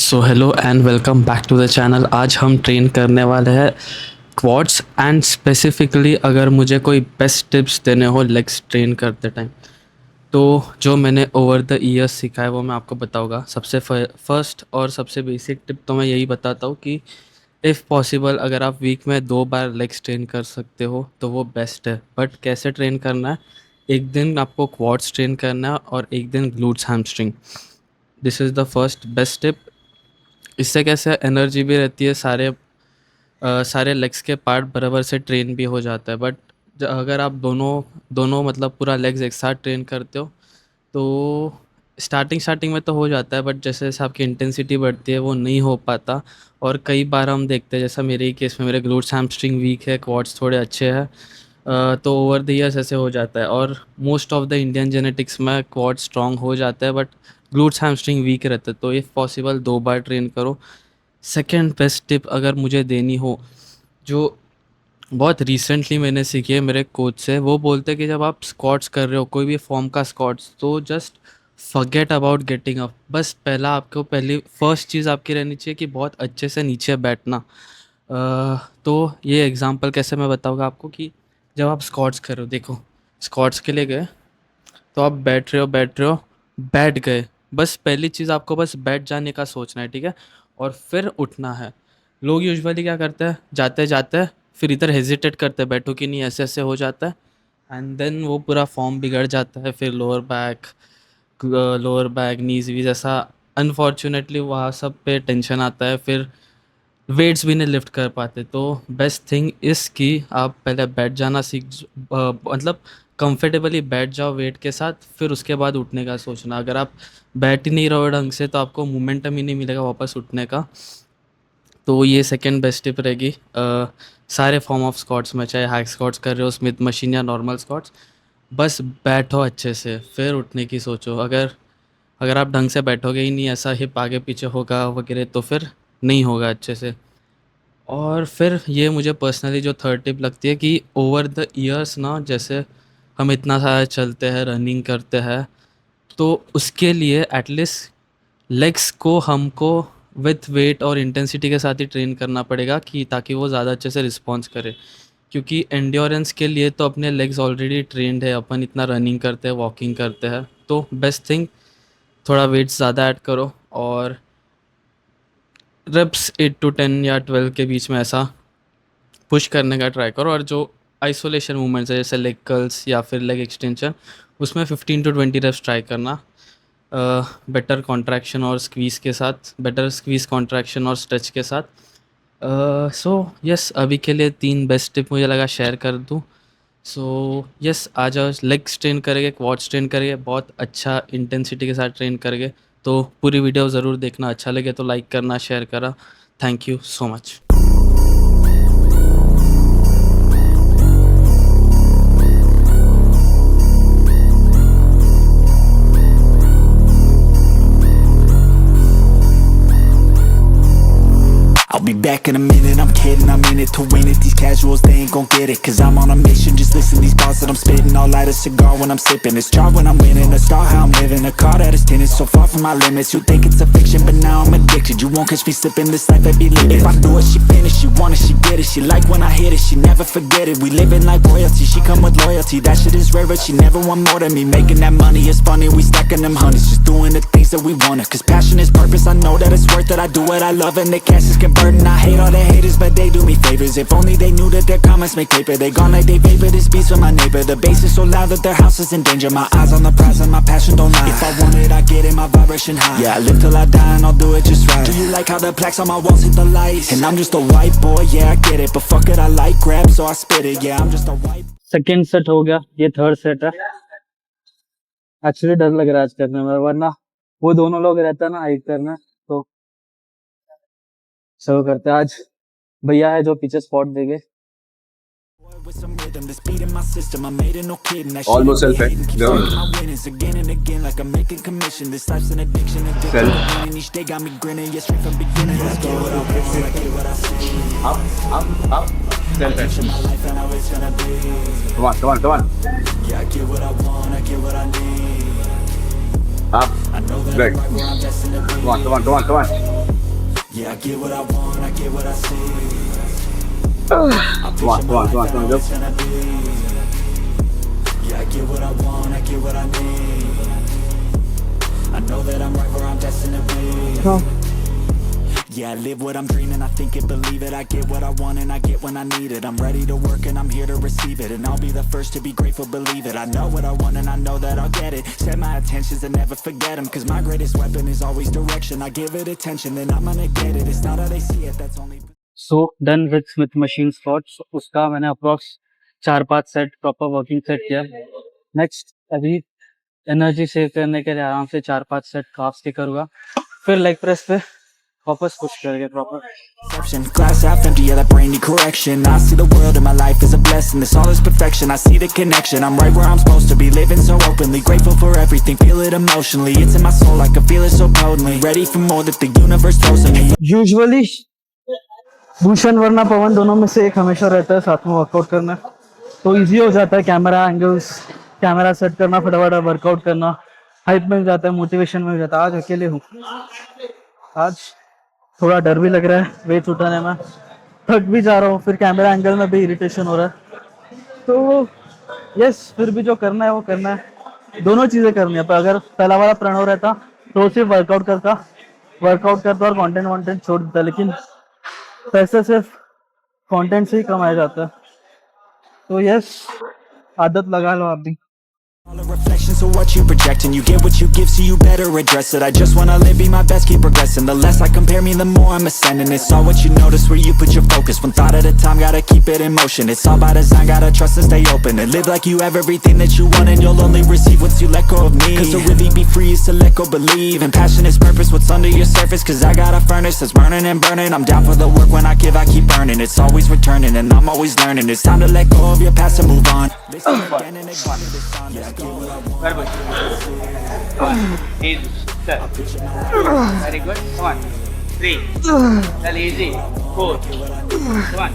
So hello and welcome back to the channel. आज हम train करने वाले हैं क्वाड्स एंड स्पेसिफिकली अगर मुझे कोई बेस्ट टिप्स देने हो लेग्स ट्रेन करते टाइम, तो जो मैंने ओवर द ईयर्स सीखा है वो मैं आपको बताऊंगा। सबसे फर्स्ट और सबसे बेसिक टिप तो मैं यही बताता हूँ कि इफ़ पॉसिबल अगर आप वीक में 2 बार लेग्स ट्रेन कर सकते हो तो वो बेस्ट है। बट कैसे ट्रेन करना है, एक दिन आपको क्वाड्स ट्रेन करना है और एक दिन glutes hamstring. This is the first best tip. इससे कैसे एनर्जी भी रहती है, सारे लेग्स के पार्ट बराबर से ट्रेन भी हो जाता है। बट अगर आप दोनों दोनों मतलब पूरा लेग्स एक साथ ट्रेन करते हो तो स्टार्टिंग में तो हो जाता है, बट जैसे जैसे आपकी इंटेंसिटी बढ़ती है वो नहीं हो पाता। और कई बार हम देखते हैं, जैसा मेरे ही केस में मेरे ग्लूट्स हैमस्ट्रिंग वीक है, क्वाड्स थोड़े अच्छे हैं, तो ओवर द ईयर्स ऐसे हो जाता है। और most of the Indian genetics में क्वाड स्ट्रॉन्ग हो जाता है बट ग्लूट्स हैमस्ट्रिंग वीक रहता है। तो इफ़ पॉसिबल 2 बार ट्रेन करो। सेकेंड बेस्ट टिप अगर मुझे देनी हो, जो बहुत रिसेंटली मैंने सीखी है मेरे कोच से, वो बोलते हैं कि जब आप स्क्वाट्स कर रहे हो कोई भी फॉर्म का स्क्वाट्स, तो just forget about getting up. बस पहली फर्स्ट चीज़ आपकी रहनी चाहिए कि बहुत अच्छे से नीचे बैठना। तो ये एग्जांपल कैसे मैं बताऊंगा आपको कि जब आप स्क्वाट्स कर रहे हो, देखो स्क्वाट्स के लिए गए तो आप बैठ रहे हो, बैठ गए। बस पहली चीज़ आपको बस बैठ जाने का सोचना है, ठीक है, और फिर उठना है। लोग यूजुअली क्या करते हैं, जाते जाते फिर इधर हेजिटेट करते हैं बैठो कि नहीं, ऐसे ऐसे हो जाता है एंड देन वो पूरा फॉर्म बिगड़ जाता है। फिर लोअर बैक नीज वीज ऐसा अनफॉर्चुनेटली वहाँ सब पे टेंशन आता है, फिर वेट्स भी नहीं लिफ्ट कर पाते। तो बेस्ट थिंग इस कि आप पहले बैठ जाना मतलब कंफर्टेबली बैठ जाओ वेट के साथ, फिर उसके बाद उठने का सोचना। अगर आप बैठ ही नहीं रहो ढंग से तो आपको मोमेंटम ही नहीं मिलेगा वापस उठने का। तो ये सेकंड बेस्ट टिप रहेगी। सारे फॉर्म ऑफ स्क्वाट्स में, चाहे हाई स्क्वाट्स कर रहे हो, स्मिथ मशीन या नॉर्मल स्क्वाट्स, बस बैठो अच्छे से फिर उठने की सोचो। अगर अगर आप ढंग से बैठोगे ही नहीं, ऐसा हिप आगे पीछे होगा वगैरह, तो फिर नहीं होगा अच्छे से। और फिर ये मुझे पर्सनली जो थर्ड टिप लगती है कि ओवर द ईयर्स ना, जैसे हम इतना सारा चलते हैं, रनिंग करते हैं, तो उसके लिए एटलीस्ट लेग्स को हमको विथ वेट और इंटेंसिटी के साथ ही ट्रेन करना पड़ेगा कि ताकि वो ज़्यादा अच्छे से रिस्पॉन्स करे। क्योंकि एंड्योरेंस के लिए तो अपने लेग्स ऑलरेडी ट्रेंड है, अपन इतना रनिंग करते हैं, वॉकिंग करते हैं, तो बेस्ट थिंग थोड़ा वेट्स ज़्यादा ऐड करो और रेप्स 8 to 10 या 12 के बीच में ऐसा पुश करने का ट्राई करो। और जो आइसोलेशन मूवमेंट्स है जैसे लेग कर्ल्स या फिर लेग एक्सटेंशन, उसमें 15 to 20 रेप्स ट्राई करना। बेटर कॉन्ट्रैक्शन और स्क्वीज़ के साथ, बेटर स्क्वीज़ कॉन्ट्रैक्शन और स्ट्रेच के साथ। सो यस, अभी के लिए 3 बेस्ट टिप मुझे लगा शेयर कर दूँ। सो यस, आ जाओ, लेग्स ट्रेन करेंगे, क्वाड्स ट्रेन करेंगे, बहुत अच्छा इंटेंसिटी के साथ ट्रेन करेंगे। तो पूरी वीडियो ज़रूर देखना, अच्छा लगे तो लाइक करना, शेयर करा। Thank you so much. I'll be back in a minute, I'm kidding, I'm in it to win it. These casuals, they ain't gon' get it, cause I'm on a mission. Just listen, these bars that I'm spitting, I'll light a cigar when I'm sipping. It's jar when I'm winning, a star how I'm living, a car that is tinted, so far from my limits. You think it's a fiction, but now I'm addicted. You won't catch me slipping, this life I be living. If I do it, she finish, she want it, she get it. She like when I hit it, she never forget it. We living like royalty, she come with loyalty. That shit is rare, but she never want more than me. Making that money is funny, we stacking them hundreds. Just doing the things that we wanna, cause passion is purpose. I know that it's worth it, I do what I love and the cash is converting. I hate all the haters, but they do me favors. If only they knew that their comments make paper. They gone like they paper this beats with my neighbor. The bass is so loud that their house is in danger. My eyes on the prize and my passion don't lie. If I want it, I get it, my vibration high. Yeah, I live till I die and I'll do it just right. Do you like how the plaques on my walls hit the lights? And I'm just a white boy, yeah, I get it, but fuck it, I like rap, so I spit it. Yeah, I'm just a white. Second set हो गया, ये third set है। Actually डर लग रहा है आज करने में, वरना वो दोनों लोग रहता ना हाइट करना, तो सब करते हैं। आज भैया है जो पीछे स्पॉट देंगे। With some rhythm that's beating my system, I made it, no kidding. That Almost shit self, keeps yeah. taking my winnings again and again, like I'm making commission. This life's an addiction, addicted Self. to winning. Each day got me grinning, yeah, straight from beginning. I get what I want, I get what I see. Up. Self. Picture my life and how it's gonna be. Come on. Yeah, I get what I want, I get what I need. Up. I know that Back. I'm right where I'm destined to be. Come on. Yeah, I get what I want, I get what I see. I Come on, picture come on, my come on, life come on, and go. it's gonna be. Yeah, I get what I want, I get what I need. I know that I'm right where I'm destined to be. Yeah, I live what I'm dreaming, I think it, believe it. I get what I want and I get when I need it. I'm ready to work and I'm here to receive it. And I'll be the first to be grateful, believe it. I know what I want and I know that I'll get it. Set my intentions and never forget them, cause my greatest weapon is always direction. I give it attention, then I'm gonna get it. It's not how they see it, that's only... so done with Smith machine squats, उसका मैंने approx 4-5 set proper working set किया। Next अभी energy save करने के लिए आराम से 4-5 set carbs के करूँगा, फिर लेग प्रेस पे वापस पुश करेंगे proper. Perception, glass half empty, yeah, that brain need correction. I see the world and my life is a blessing. This all is perfection, I see the connection. I'm right where I'm supposed to be, living so openly. Grateful for everything, feel it emotionally. It's in my soul, I can feel it so potently. Ready for more that the universe throws at me. Usually Bhushan वरना पवन दोनों में से एक हमेशा रहता है साथ में वर्कआउट करना, तो इजी हो जाता है कैमरा एंगल्स, कैमरा सेट करना, फटाफट वर्कआउट करना, हाइप मिल जाता है, मोटिवेशन मिल जाता है। आज अकेले हूँ, आज थोड़ा डर भी लग रहा है वेट उठाने में, थक भी जा रहा हूँ, फिर कैमरा एंगल में भी इरिटेशन हो रहा है। तो यस, फिर भी जो करना है वो करना है, दोनों चीज़ें करनी है। पर अगर पहला वाला प्रणव रहता तो सिर्फ वर्कआउट करता और कंटेंट छोड़ देता, लेकिन पैसे सिर्फ कंटेंट से ही कमाया जाता है। तो यस, आदत लगा लो आप भी। All the reflections of what you project, and you get what you give, so you better address it. I just wanna live, be my best, keep progressing. The less I compare me, the more I'm ascending. It's all what you notice, where you put your focus. One thought at a time, gotta keep it in motion. It's all by design, gotta trust and stay open. And live like you have everything that you want, and you'll only receive once you let go of me. Cause to really be free is to let go, believe. And passion is purpose, what's under your surface. Cause I got a furnace that's burning and burning. I'm down for the work, when I give, I keep earning. It's always returning, and I'm always learning. It's time to let go of your past and move on. Listen again and again to this song. Yeah, I get what I want. Very good. Easy. Sir. Very good. Come on. 3. That's easy. 4. Come on.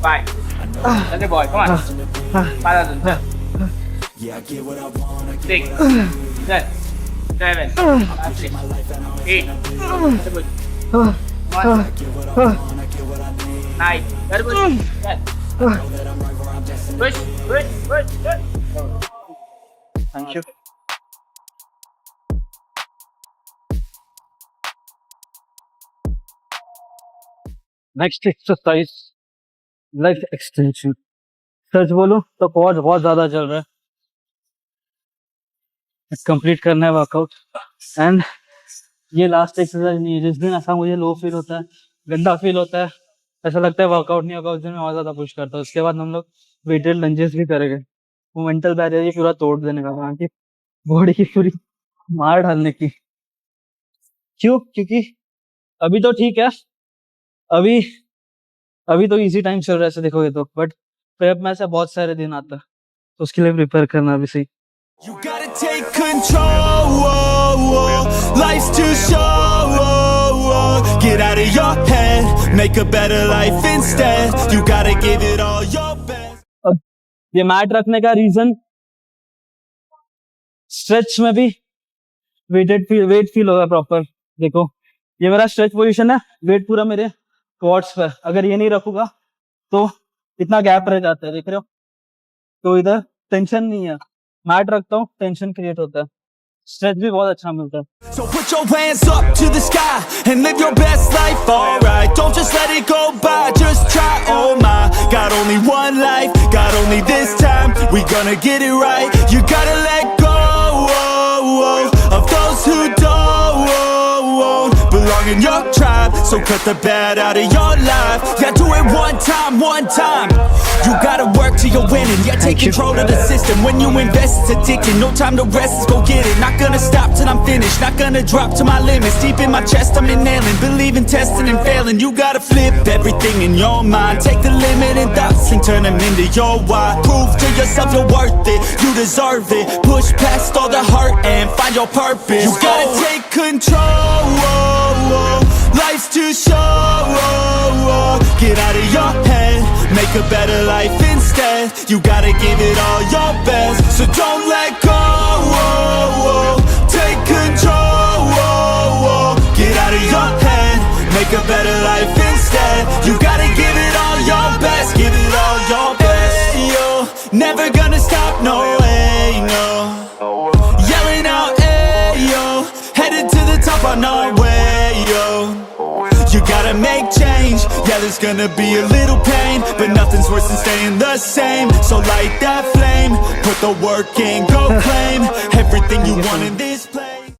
5. That's the boy. Come on. 5,000. Sir. Yeah, I get what I want, I 6. Sir. 7. 8. Very good. Come on. 9. Very good. Sir. Push. Push. Push. Push. Thank you. Next exercise leg extension. सच बोलूं तो quartz बहुत ज्यादा चल रहा है, complete करना है वर्कआउट। एंड ये लास्ट एक्सरसाइज नहीं है। जिस दिन ऐसा मुझे लो फील होता है, गंदा फील होता है, ऐसा लगता है वर्कआउट नहीं होगा, उस दिन मैं और ज्यादा पुश करता हूँ। उसके बाद हम लोग वेटेड लंजेस भी करेंगे, वो मेंटल बैरियर ही पूरा तोड़ देने का, ताकि बॉडी की पूरी मार डालने की। क्यों? क्योंकि अभी तो ठीक है, अभी तो इजी टाइम चल रहा है ऐसे देखोगे तो, बट प्रेप में से बहुत सारे दिन आता है, तो उसके लिए प्रिपेयर करना भी सही। You gotta take control, whoa, whoa. Life's too short, whoa, whoa. Get out of your head, make a better life instead. You gotta give it all your best. अब ये मैट रखने का रीजन, स्ट्रेच में भी wait feel होगा proper. देखो ये मेरा स्ट्रेच पोजीशन है, वेट पूरा मेरे क्वाड्स पे। अगर ये नहीं रखूंगा तो इतना गैप रह जाता है, देख रहे हो? तो इधर टेंशन नहीं है, मैट रखता हूँ टेंशन क्रिएट होता है, स्ट्रेच भी बहुत अच्छा मिलता है। So put your hands up to the sky and live your best life, alright. Don't just let it go by, just try, oh my. Got only one life, got only this time. We gonna get it right. You gotta let go, of those who don't belong in your tribe. So cut the bad out of your life. Yeah, do it one time. You gotta work till you're winning. Yeah, take control of the system. When you invest, it's addicting. No time to rest, let's go get it. Not gonna stop till I'm finished. Not gonna drop to my limits. Deep in my chest, I'm inhaling. Believe in testing and failing. You gotta flip everything in your mind. Take the limiting thoughts and turn them into your why. Prove to yourself you're worth it. You deserve it. Push past all the hurt and find your purpose. You gotta take control. Life's too short. Get out of your head, make a better life instead. You gotta give it all your best, so don't let go. Take control. Get out of your head, make make a better life instead. You gotta give it all your best, give it all your best. Hey, yo, never gonna stop, no way, no. Yelling out, hey, yo, headed to the top on our way, yo. You gotta make change, yeah there's gonna be a little pain, but nothing's worse than staying the same. So light that flame, put the work in, go claim everything you want in this place.